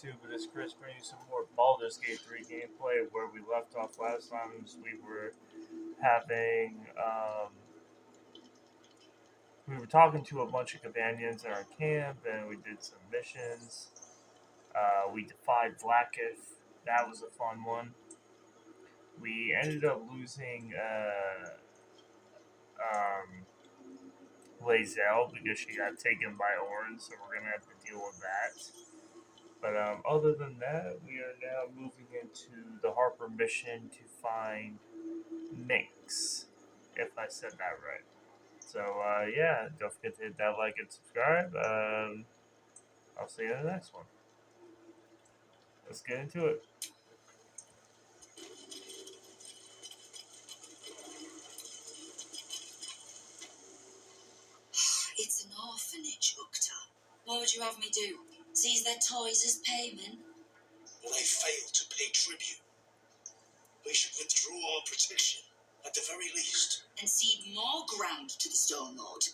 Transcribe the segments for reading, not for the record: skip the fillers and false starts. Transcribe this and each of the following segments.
YouTube? It is Chris bringing you some more Baldur's Gate 3 gameplay. Where we left off last time, we were having, we were talking to a bunch of companions in our camp, and we did some missions. We defied Vlaakith. That was a fun one. We ended up losing Lae'zel because she got taken by Orin, so we're gonna have to deal with that. But other than that, we are now moving into the Harper mission to find minsc, if I said that right. So yeah, don't forget to hit that like and subscribe. I'll see you in the next one. Let's get into it. It's an orphanage, Ukta. What would you have me do? Seize their toys as payment? Well, they failed to pay tribute. We should withdraw our protection, at the very least. And cede more ground to the Stone Lord?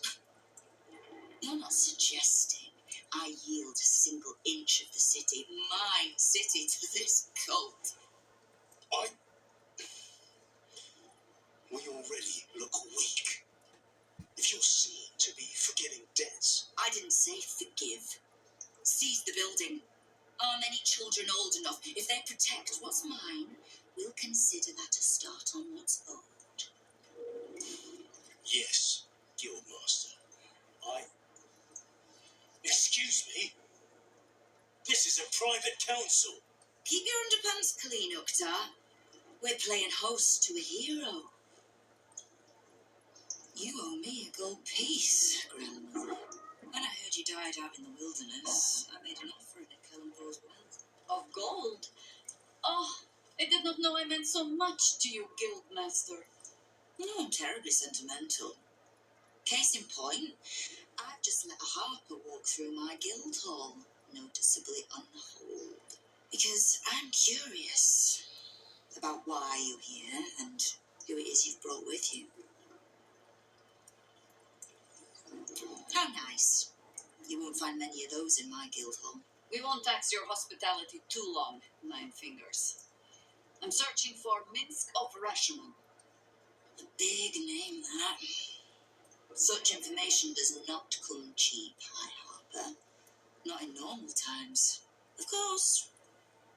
You're not suggesting I yield a single inch of the city, my city, to this cult? We already look weak. If you're seen to be forgetting debts... I didn't say forgive. Seize the building. Are many children old enough? If they protect what's mine, we'll consider that a start on what's owed. Yes, Guildmaster. Excuse me? This is a private council. Keep your underpants clean, Ukta. We're playing host to a hero. You owe me a gold piece, Grandmother. When I heard you died out in the wilderness, I made an offering at Kellenbor's wealth. Of gold? Oh, I did not know I meant so much to you, Guildmaster. You know, I'm terribly sentimental. Case in point, I've just let a harper walk through my guild hall, noticeably unholed. Because I'm curious about why you're here and who it is you've brought with you. How nice. You won't find many of those in my guild hall. We won't tax your hospitality too long, Nine Fingers. I'm searching for Minsc of Rashomon. A big name, that. Such information does not come cheap, High Harper. Not in normal times. Of course,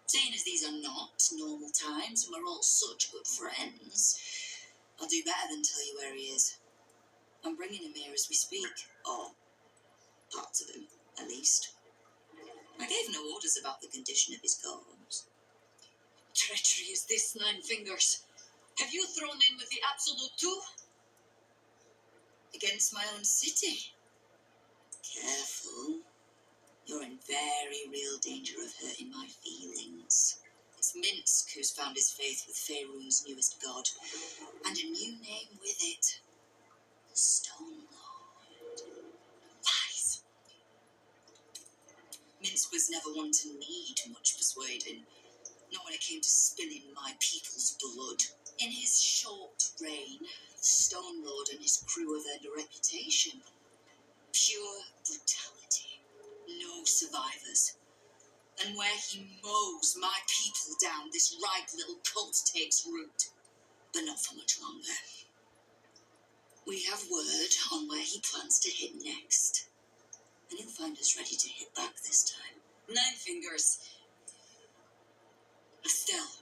seeing as these are not normal times and we're all such good friends, I'll do better than tell you where he is. I'm bringing him here as we speak, or parts of him, at least. I gave no orders about the condition of his golems. Treachery is this, Nine Fingers. Have you thrown in with the absolute too? Against my own city? Careful. You're in very real danger of hurting my feelings. It's Minsc who's found his faith with Faerun's newest god, and a new name with it. The Stone Lord. Lies. Minsc was never one to need much persuading, not when it came to spilling my people's blood. In his short reign, the Stone Lord and his crew have earned a reputation. Pure brutality. No survivors. And where he mows my people down, this right little cult takes root. But not for much longer. We have word on where he plans to hit next. And he'll find us ready to hit back this time. Nine Fingers. Estelle.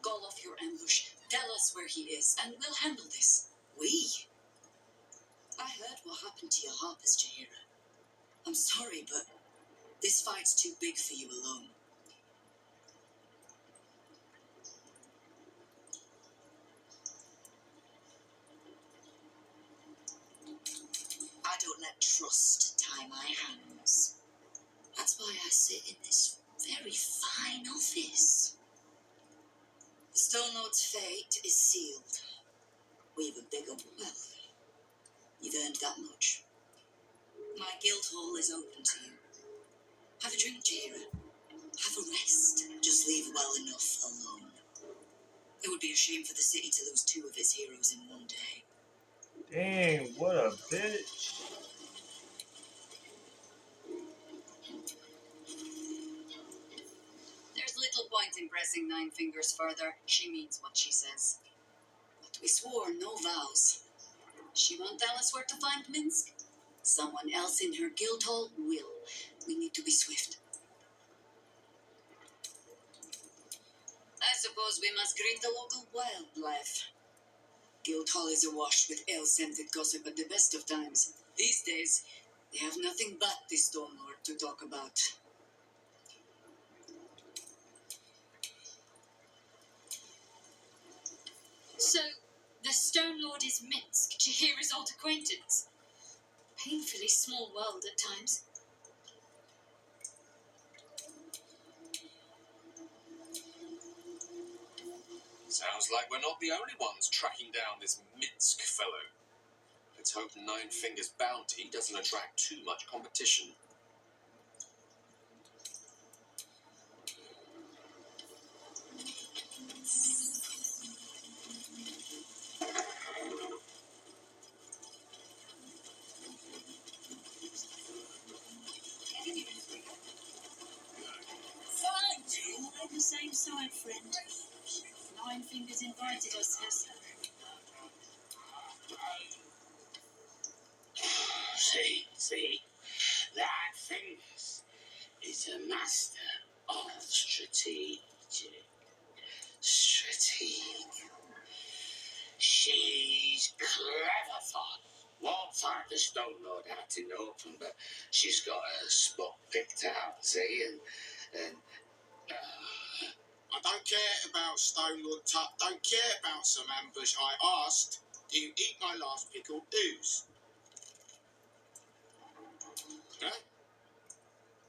Call off your ambush. Tell us where he is, and we'll handle this. We? I heard what happened to your harpers, Jaheira. I'm sorry, but this fight's too big for you alone. I don't let trust tie my hands. That's why I sit in this very fine office. The Stone Lord's fate is sealed. We've a big up wealth. You've earned that much. My guild hall is open to you. Have a drink, Jaheira. Have a rest. Just leave well enough alone. It would be a shame for the city to lose two of its heroes in one day. Dang, what a bitch. impressing Nine Fingers further. She means what she says. But we swore no vows. She won't tell us where to find Minsc. Someone else in her guild hall will. We need to be swift. I suppose we must greet the local wildlife. Guildhall is awash with ale-scented gossip at the best of times. These days, they have nothing but the Stone Lord to talk about. So, the Stone Lord is Minsc. To hear his old acquaintance. Painfully small world at times. Sounds like we're not the only ones tracking down this Minsc fellow. Let's hope Nine Fingers' bounty doesn't attract too much competition. We're on the same side, friend. Nine Fingers invited us, has See, that Fingers is a master of strategic. She's clever thought. Won't find the Stone Lord out in the open, but she's got her spot picked out, see, and I don't care about Stone Lord Tut. Don't care about some ambush. I asked, do you eat my last pickled ooze? Huh?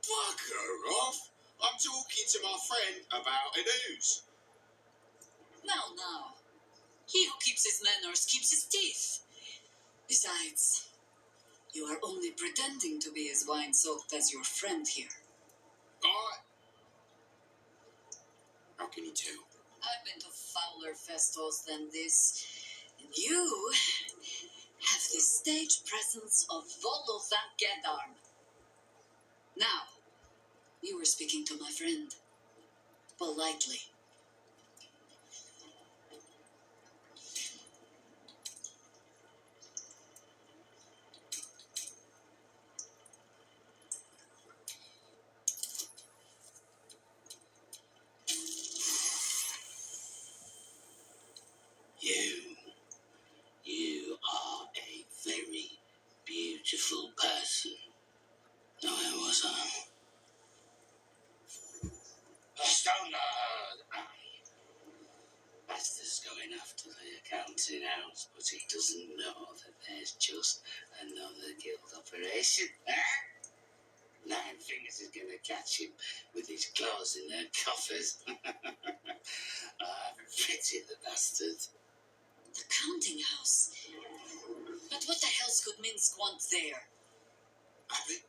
Fuck her off. I'm talking to my friend about an ooze. Now. He who keeps his manners keeps his teeth. Besides, you are only pretending to be as wine-soaked as your friend here. How can you tell? I've been to fouler festivals than this, and you have the stage presence of Volothank Gedarn. Now, you were speaking to my friend. Politely. You are a very beautiful person. No, I was Stone Lord. Aye. Master's going after the accounting house, but he doesn't know that there's just another guild operation. Nine Fingers is going to catch him with his claws in their coffers. Pity the bastard. The counting house. But what the hell could Minsc want there? Abby?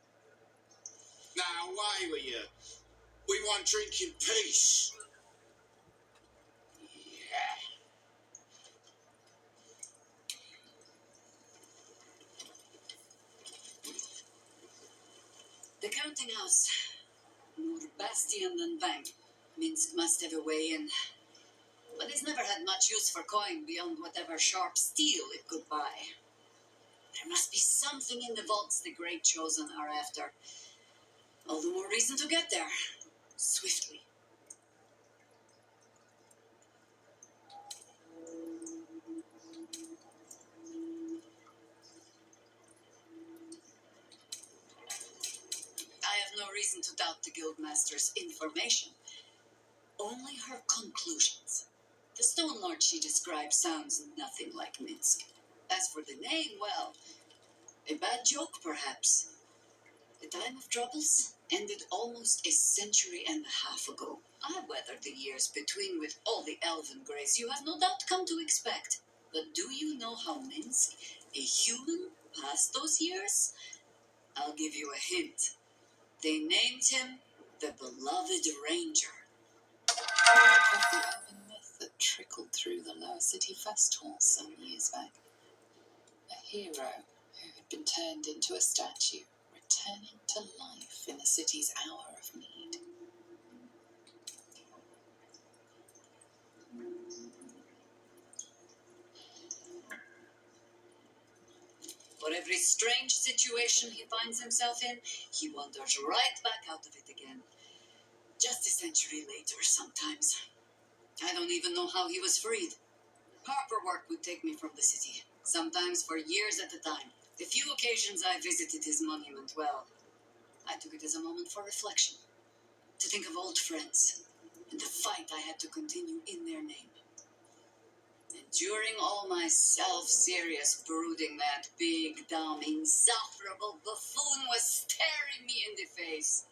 Now, away with you. We want drink in peace. Yeah. The counting house. More bastion than bank. Minsc must have a way in. But it's never had much use for coin beyond whatever sharp steel it could buy. There must be something in the vaults the Great Chosen are after. All the more reason to get there. Swiftly. I have no reason to doubt the Guildmaster's information. Only her conclusions. The Stone Lord she describes sounds nothing like Minsc. As for the name, well, a bad joke perhaps. The time of troubles ended almost a century and a half ago. I weathered the years between with all the elven grace you have no doubt come to expect. But do you know how Minsc, a human, passed those years? I'll give you a hint. They named him the Beloved Ranger. Of the urban myth that trickled through the lower city fest hall some years back. A hero who had been turned into a statue, returning to life in the city's hour of need. every strange situation he finds himself in, he wanders right back out of it again. Just a century later, sometimes. I don't even know how he was freed. Harper work would take me from the city, sometimes for years at a time. The few occasions I visited his monument, well, I took it as a moment for reflection. To think of old friends, and the fight I had to continue in their name. And during all my self-serious brooding, that big, dumb, insufferable buffoon was staring me in the face.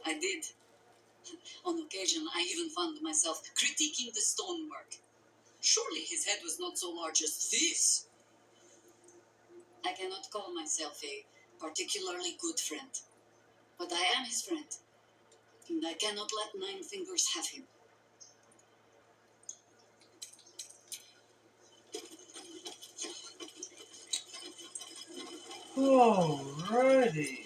I did. On occasion, I even found myself critiquing the stonework. Surely his head was not so large as this. I cannot call myself a particularly good friend, but I am his friend, and I cannot let Nine Fingers have him. Alrighty.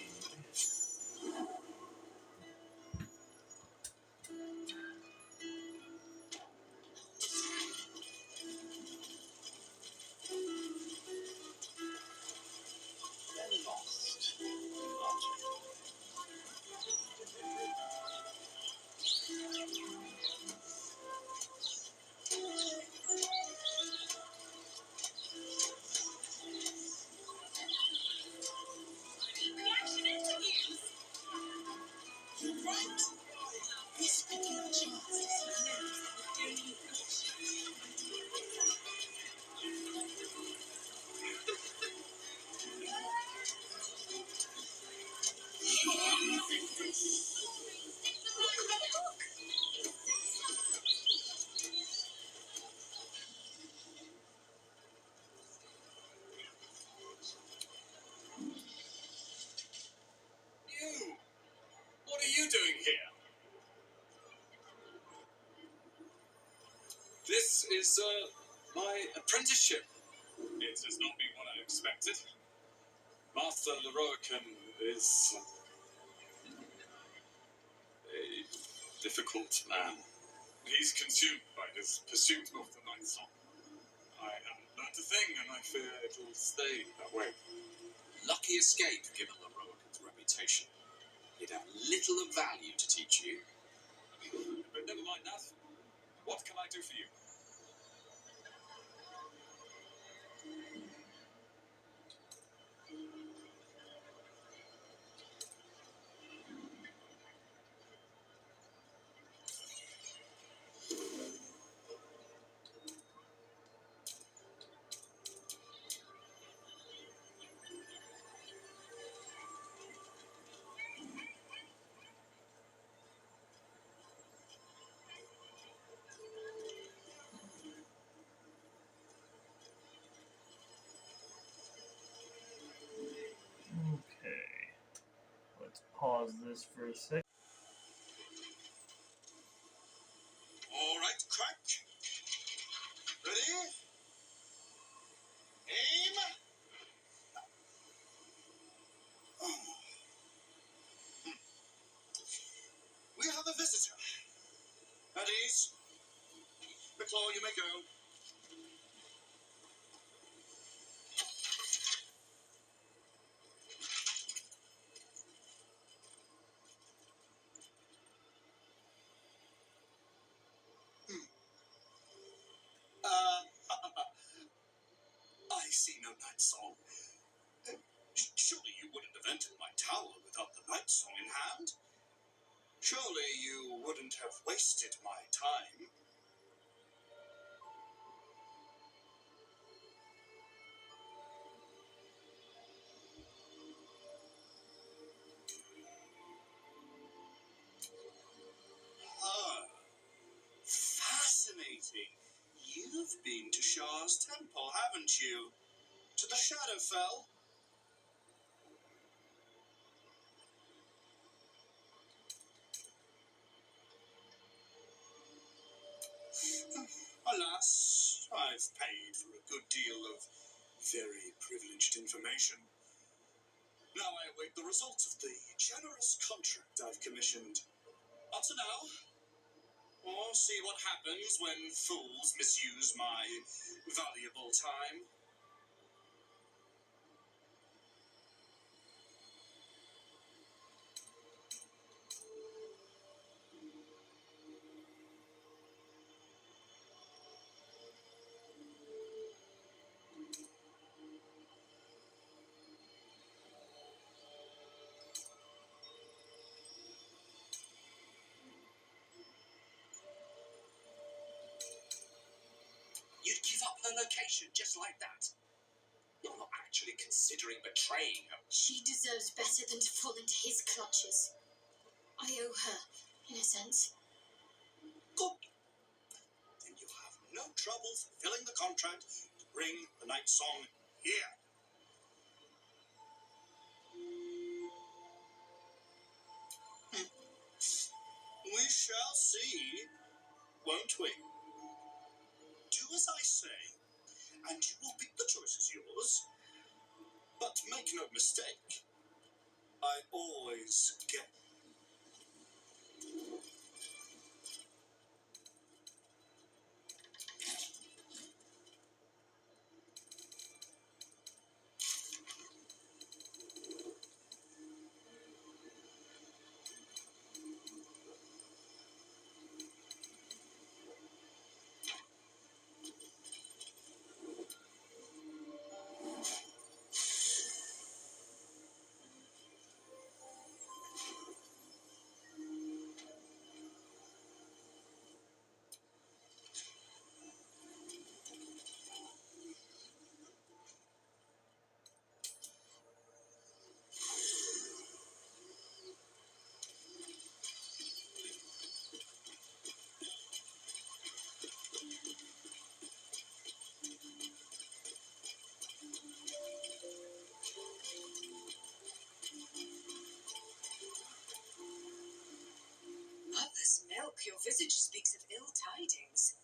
You! What are you doing here? This is, my apprenticeship. It has not been what I expected. Master Leroican is a difficult man. He's consumed by his pursuit of the Ninth Song. I haven't learned a thing, and I fear it'll stay that way. Lucky escape, given Leroican's reputation. He'd have little of value to teach you. But never mind that. What can I do for you? Okay. Let's pause this for a sec. All right, crack. Ready? Aim. We have a visitor. At ease. McClaw, you may go. Uh, I see no night song. Surely you wouldn't have entered my tower without the night song in hand? Surely you wouldn't have wasted my time? Ah, fascinating. You've been to Shah's temple, haven't you? To the Shadowfell? Alas, I've paid for a good deal of Very privileged information. Now I await the results of the generous contract I've commissioned. Up to now, or see what happens when fools misuse my valuable time. You'd give up her location just like that. You're not actually considering betraying her. She deserves better than to fall into his clutches. I owe her, in a sense. Good. Then you have no trouble fulfilling the contract to bring the night song here. We shall see, won't we? Do as I say, and you will pick the choice is yours. But make no mistake, I always get. Mother's milk, your visage speaks of ill tidings.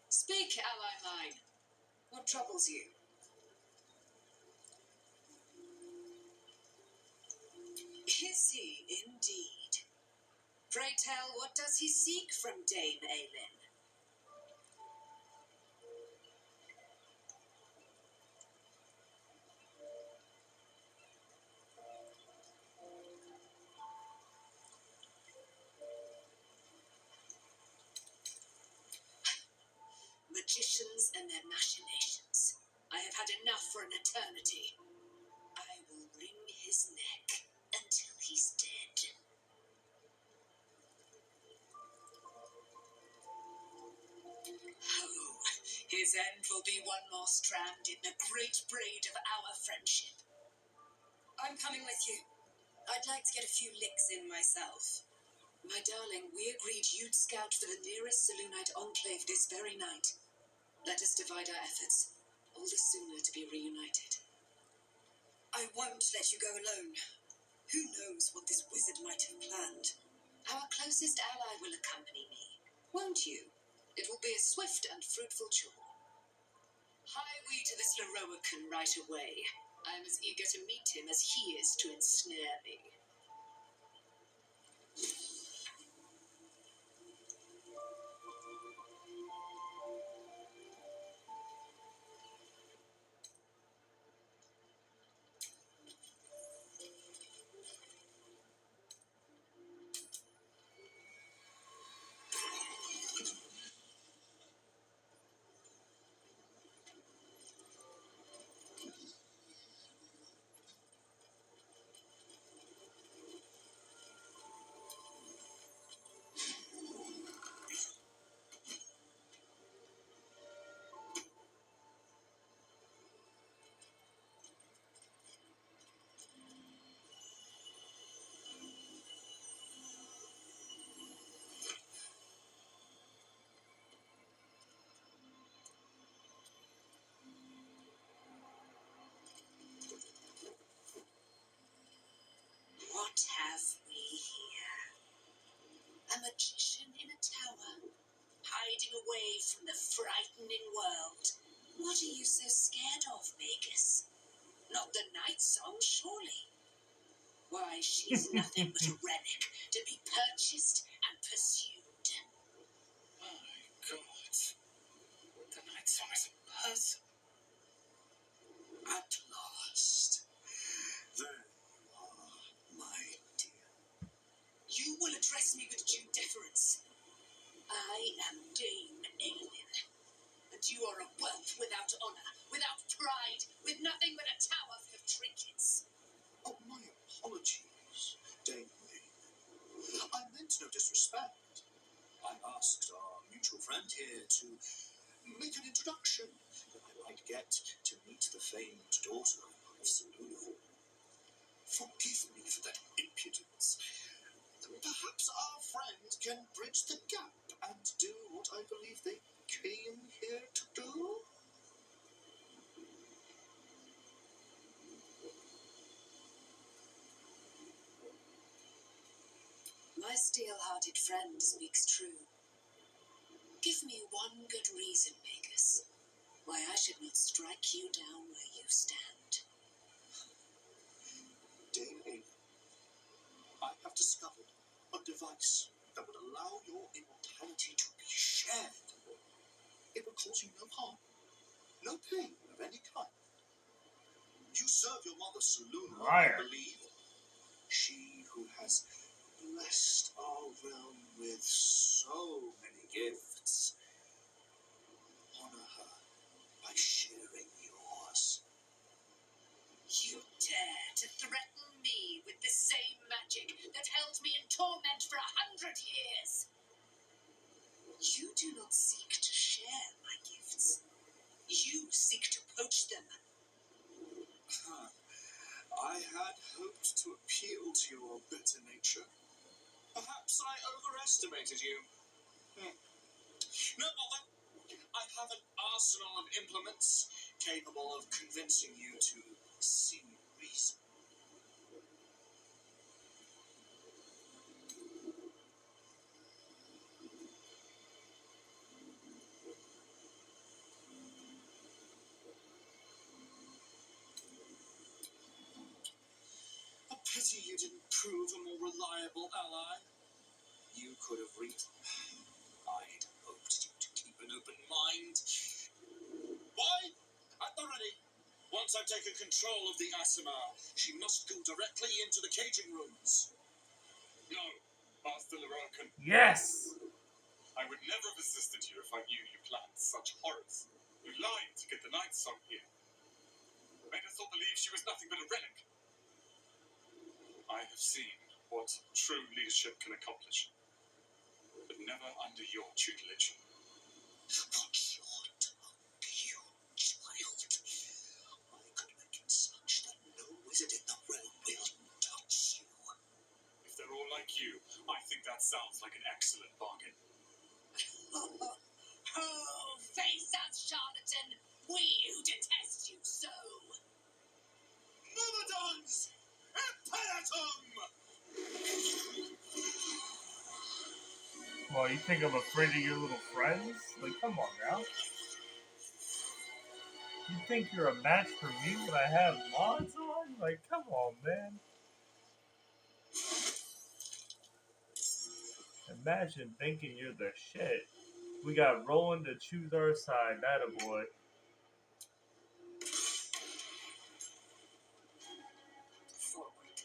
Speak, ally mine. What troubles you? Is he indeed? Pray tell, what does he seek from Dame Aelin? Magicians and their machinations. I have had enough for an eternity. I will wring his neck until he's dead. Oh, his end will be one more strand in the great braid of our friendship. I'm coming with you. I'd like to get a few licks in myself. My darling, we agreed you'd scout for the nearest Selûnite enclave this very night. Let us divide our efforts. All the sooner to be reunited. I won't let you go alone. Who knows what this wizard might have planned? Our closest ally will accompany me, won't you? It will be a swift and fruitful chore. Hie we to this Leroican right away. I'm as eager to meet him as he is to ensnare me. What have we here? A magician in a tower, hiding away from the frightening world. What are you so scared of, Magus? Not the night song, surely. Why, she's nothing but a relic to be purchased and pursued. My God. The night song is a person. At last. There you are, my dear. You will address me with due deference. I am Dame Aelin, and you are a whelp without honor, without pride, with nothing but a tower full of trinkets. Oh, my apologies, Dame Lane. I meant no disrespect. I asked our mutual friend here to make an introduction, that I might get to meet the famed daughter of Seluna. Forgive me for that impudence. Perhaps our friend can bridge the gap and do what I believe they came here to do? My steel-hearted friend speaks true. Give me one good reason, Magus, why I should not strike you down where you stand. Dame Aelin, I have discovered a device that would allow your immortality to be shared. It would cause you no harm, no pain of any kind. You serve your mother Seluna, I believe. She who has blessed our realm with so many gifts. Honor her by sharing yours. You dare to threaten me with the same magic that held me in torment for 100 years. You do not seek to share my gifts. You seek to poach them. I had hoped to appeal to your better nature. Perhaps I overestimated you. No bother. I have an arsenal of implements capable of convincing you to see reason. A pity you didn't prove a more reliable ally. You could have reached. I'd hoped you to keep an open mind. Why? At the ready. Once I've taken control of the Asimar, she must go directly into the caging rooms. No, Master Lorokan. Yes! I would never have assisted you if I knew you planned such horrors. You lied to get the night song here. Made us all believe she was nothing but a relic. I have seen what true leadership can accomplish, but never under your tutelage. Watch your tongue, you child. I could make it such that no wizard in the realm will touch you. If they're all like you, I think that sounds like an excellent bargain. Oh, face us, charlatan, we who detest you so. Myrmidons! Imperatum! Well, you think I'm afraid of your little friends? Like, come on now. You think you're a match for me when I have mods on? Like, come on, man. Imagine thinking you're the shit. We got Roland to choose our side, attaboy. Forward.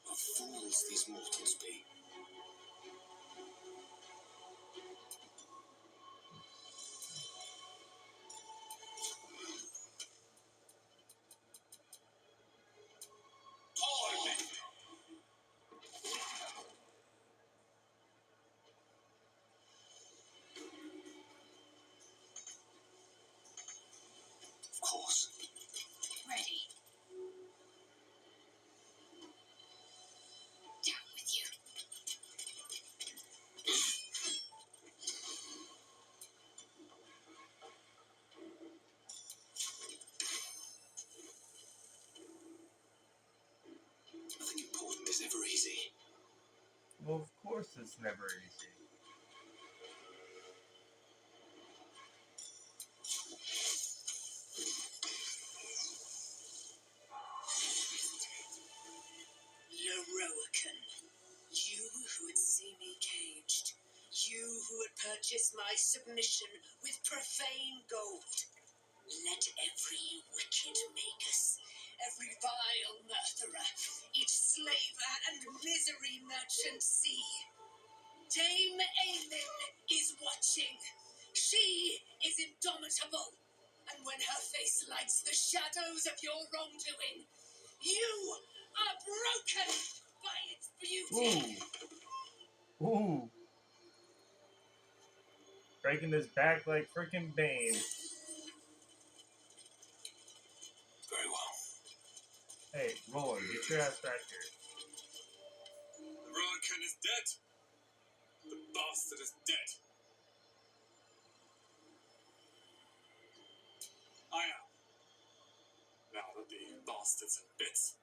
What fools these mortals be. Pardon! Of course. Ready. Down with you. Nothing important is ever easy. Well, of course it's never easy. purchase my submission with profane gold. Let every wicked magus, every vile murderer, each slaver and misery merchant see. Dame Ailin is watching. She is indomitable. And when her face lights the shadows of your wrongdoing, you are broken by its beauty. Ooh. Ooh. Breaking his back like freaking Bane. Very well. Hey, Roland, get your ass back here. The Roland is dead. The bastard is dead. I am. Now that the bastard's in bits.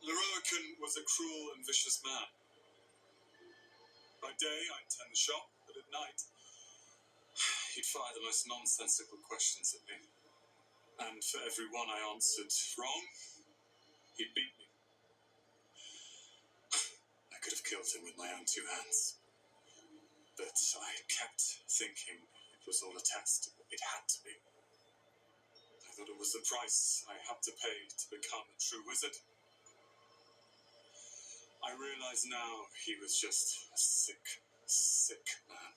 Leroican was a cruel and vicious man. By day, I'd tend the shop, but at night, he'd fire the most nonsensical questions at me. And for every one I answered wrong, he'd beat me. I could have killed him with my own two hands. But I kept thinking it was all a test. It had to be. I thought it was the price I had to pay to become a true wizard. I realize now he was just a sick, sick man.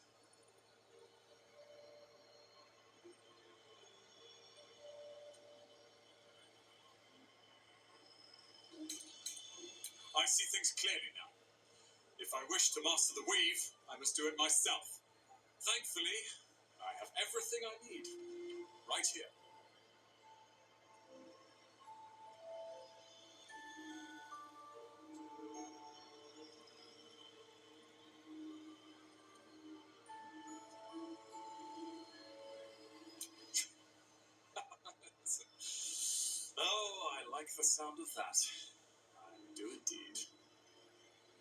I see things clearly now. If I wish to master the weave, I must do it myself. Thankfully, I have everything I need right here. Oh, I like the sound of that. I do indeed.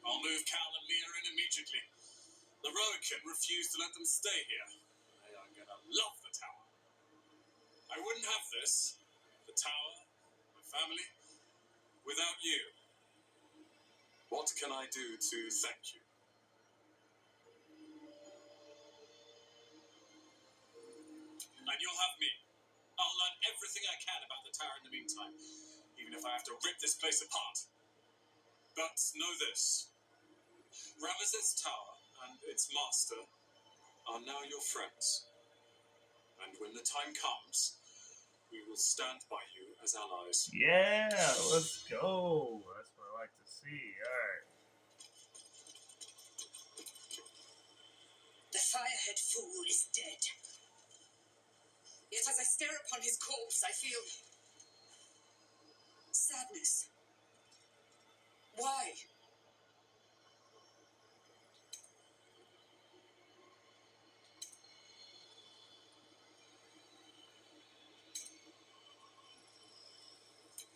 I'll move Cal and Leah in immediately. The Roican refused to let them stay here. They are gonna love the tower. I wouldn't have this, the tower, my family, without you. What can I do to thank you? And you'll have me. I'll learn everything I can about the tower in the meantime, even if I have to rip this place apart. But know this. Ramesses Tower and its master are now your friends. And when the time comes, we will stand by you as allies. Yeah, let's go. That's what I like to see. Alright. The firehead fool is dead. Yet as I stare upon his corpse, I feel sadness. Why?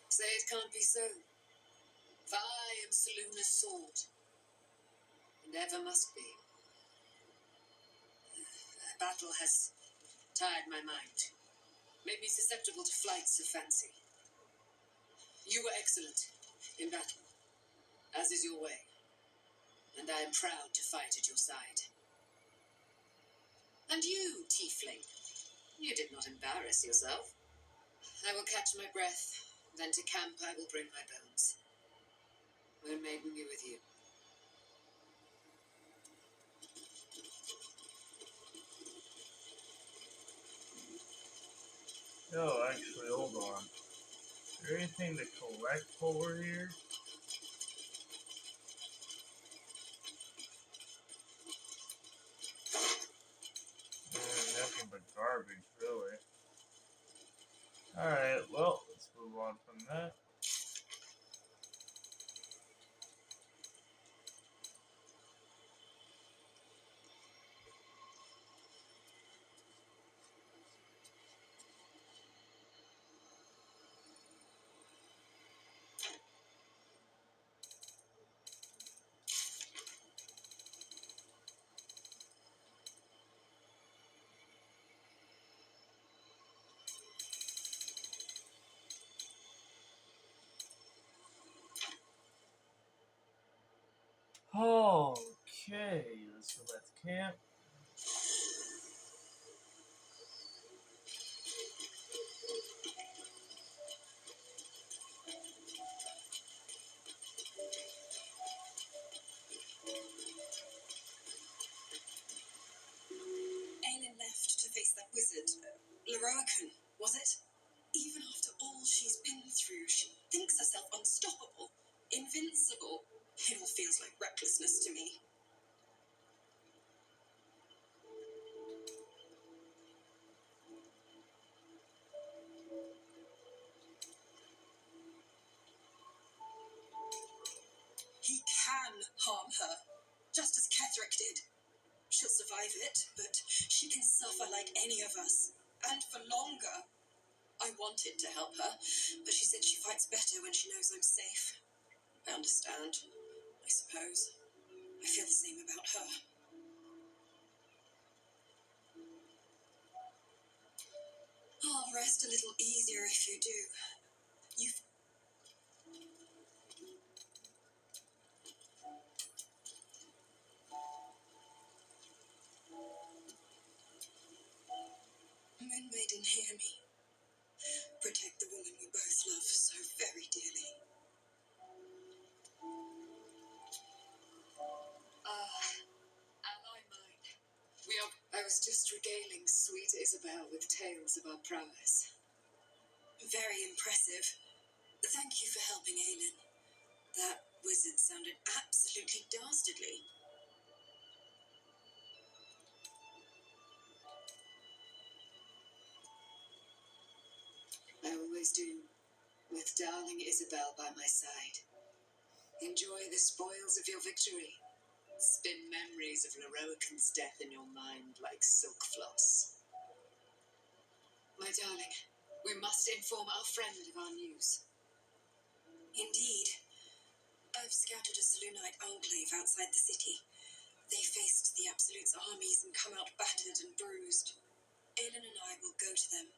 Say it can't be so. For I am Seluna's sword, and ever must be. Battle has tired my mind, made me susceptible to flights of fancy. You were excellent in battle, as is your way, and I am proud to fight at your side. And you, tiefling, you did not embarrass yourself. I will catch my breath, then to camp I will bring my bones. Moon Maiden be with you. Yo, actually, hold on. Is there anything to collect over here? Nothing but garbage, really. Alright, well, let's move on from that. Okay, let's go back to camp. Aelin left to face that wizard. Leroican, was it? Even after all she's been through, she thinks herself unstoppable, invincible. It all feels like recklessness to me. He can harm her, just as Ketherick did. She'll survive it, but she can suffer like any of us, and for longer. I wanted to help her, but she said she fights better when she knows I'm safe. I understand, I suppose. I feel the same about her. I'll rest a little easier if you do. You've... When they didn't hear me. Protect the woman we both love so very dearly. Ally mine. I was just regaling sweet Isabel with tales of our prowess. Very impressive. Thank you for helping Aelin. That wizard sounded absolutely dastardly. I always do, with darling Isabel by my side. Enjoy the spoils of your victory. Spin memories of Leroican's death in your mind like silk floss. My darling, we must inform our friend of our news. Indeed. I've scouted a Selûnite enclave outside the city. They faced the Absolute's armies and come out battered and bruised. Aelin and I will go to them,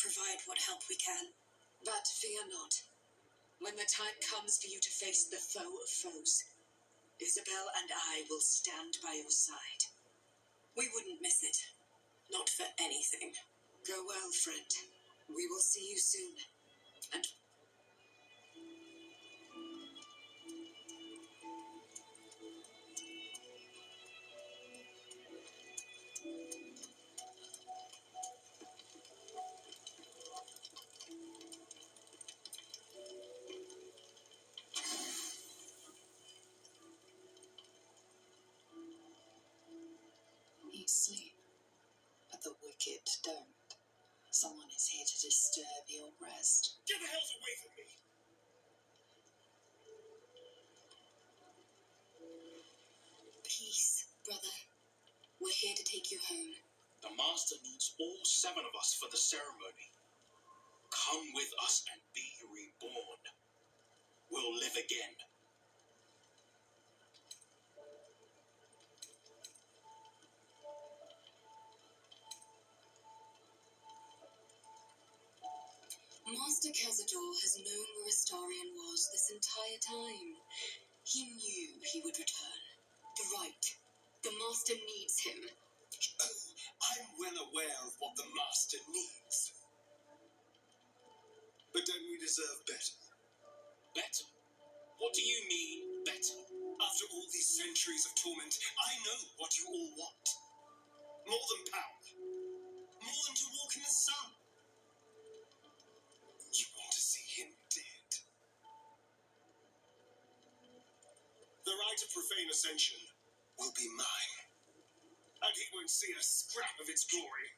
provide what help we can. But fear not. When the time comes for you to face the foe of foes, Isabel and I will stand by your side. We wouldn't miss it. Not for anything. Go well, friend. We will see you soon. And You sleep, but the wicked don't. Someone is here to disturb your rest. Get the hells away from me! Peace, brother. We're here to take you home. The Master needs all 7 of us for the ceremony. Come with us and be reborn. We'll live again. Master Cazador has known where Astarion was this entire time. He knew he would return. The right. The Master needs him. Oh, I'm well aware of what the Master needs. But don't we deserve better? Better? What do you mean, better? After all these centuries of torment, I know what you all want. More than power. More than to walk in the sun. You want to see him dead. The right of profane ascension will be mine. And he won't see a scrap of its glory.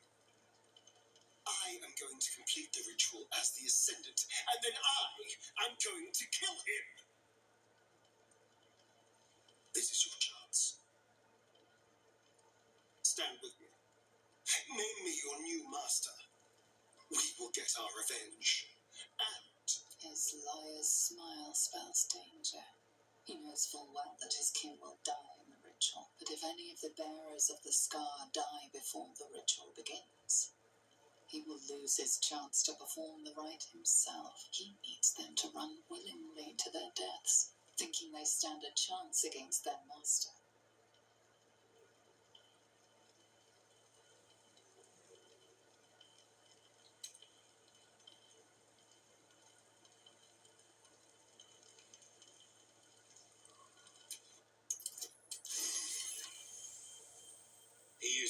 I am going to complete the ritual as the Ascendant, and then I am going to kill him. This is your chance. Stand with me. Name me your new master. We will get our revenge. And His lawyer's smile spells danger. He knows full well that his kin will die in the ritual, but if any of the bearers of the scar die before the ritual begins, he will lose his chance to perform the rite himself. He needs them to run willingly to their deaths, thinking they stand a chance against their master.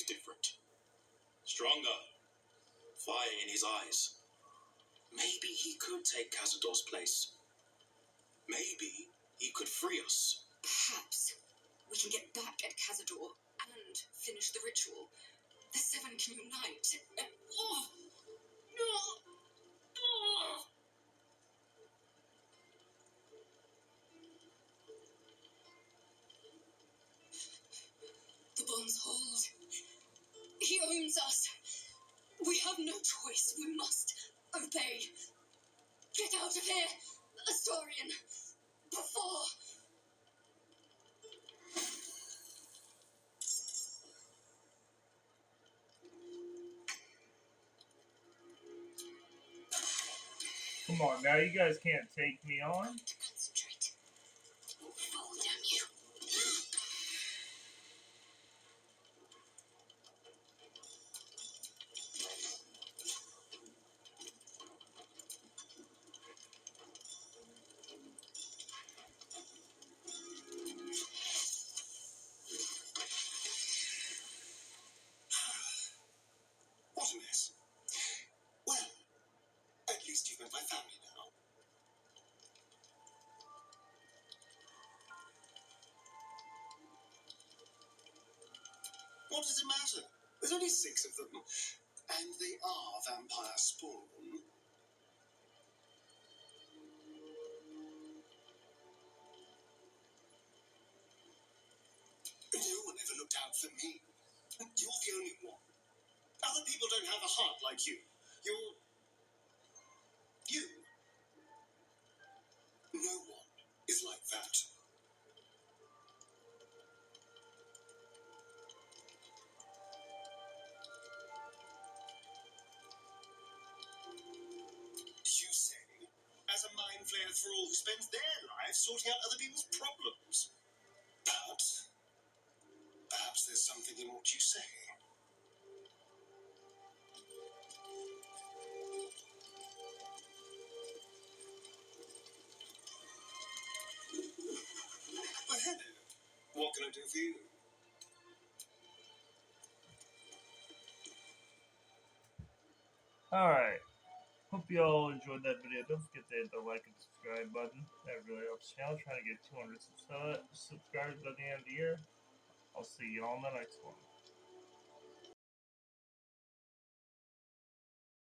different. Stronger. Fire in his eyes. Maybe he could take Cazador's place. Maybe he could free us. Perhaps we can get back at Cazador and finish the ritual. The seven can unite. Oh! No! Oh! The bonds hold. He owns us. We have no choice. We must obey. Get out of here, Astorian, before... Come on, now you guys can't take me on. To concentrate. Fall, damn you. What a mess. Well, at least you've met my family now. What does it matter? There's only 6 of them, and they are vampire spawn. No one ever looked out for me. You're the only one. Other people don't have a heart like you. You're... you. No one is like that. You say, as a mind flayer thrall who spends their life sorting out other people's problems. But perhaps there's something in what you say. Well, hello. What can I do for you? Alright. Hope you all enjoyed that video. Don't forget to hit the like and subscribe button. That really helps the channel. Trying to get 200 subscribers by the end of the year. I'll see you all in the next one.